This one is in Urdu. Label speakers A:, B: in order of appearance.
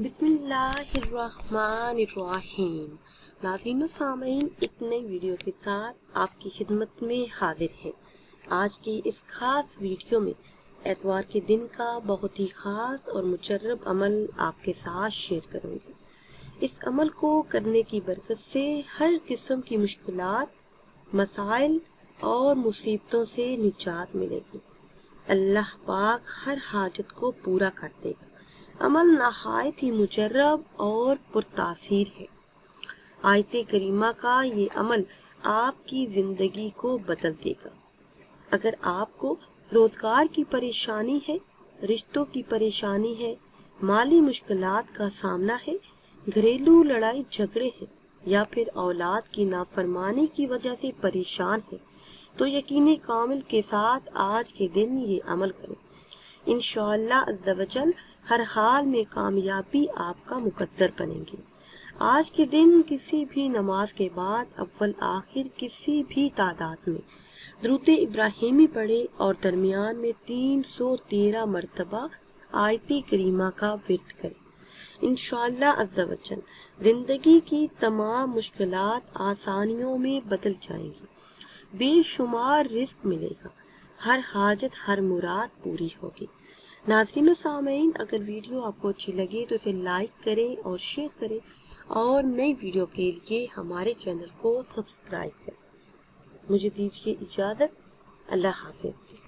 A: بسم اللہ الرحمن الرحیم۔ ناظرین و سامعین، ایک نئی ویڈیو کے ساتھ آپ کی خدمت میں حاضر ہیں۔ آج کی اس خاص ویڈیو میں اتوار کے دن کا بہت ہی خاص اور مجرب عمل آپ کے ساتھ شیئر کروں گی۔ اس عمل کو کرنے کی برکت سے ہر قسم کی مشکلات، مسائل اور مصیبتوں سے نجات ملے گی۔ اللہ پاک ہر حاجت کو پورا کر دے گا۔ عمل نہایت ہی مجرب اور پرتاثیر ہے۔ آیت کریمہ کا یہ عمل آپ کی زندگی کو بدل دے گا۔ اگر آپ کو روزگار کی پریشانی ہے، رشتوں کی پریشانی ہے، مالی مشکلات کا سامنا ہے، گھریلو لڑائی جھگڑے ہیں یا پھر اولاد کی نافرمانی کی وجہ سے پریشان ہے، تو یقین کامل کے ساتھ آج کے دن یہ عمل کریں۔ انشاءاللہ عز و جل ہر حال میں کامیابی آپ کا مقدر بنے گی۔ آج کے دن کسی بھی نماز کے بعد اول آخر کسی بھی تعداد میں درود ابراہیمی پڑھے اور درمیان میں 313 مرتبہ آیت کریمہ کا ورد کرے۔ انشاءاللہ عز و جل زندگی کی تمام مشکلات آسانیوں میں بدل جائیں گی، بے شمار رزق ملے گا، ہر حاجت ہر مراد پوری ہوگی۔ ناظرین و سامعین، اگر ویڈیو آپ کو اچھی لگے تو اسے لائک کریں اور شیئر کریں اور نئی ویڈیو کے لیے ہمارے چینل کو سبسکرائب کریں۔ مجھے دیجیے اجازت۔ اللہ حافظ۔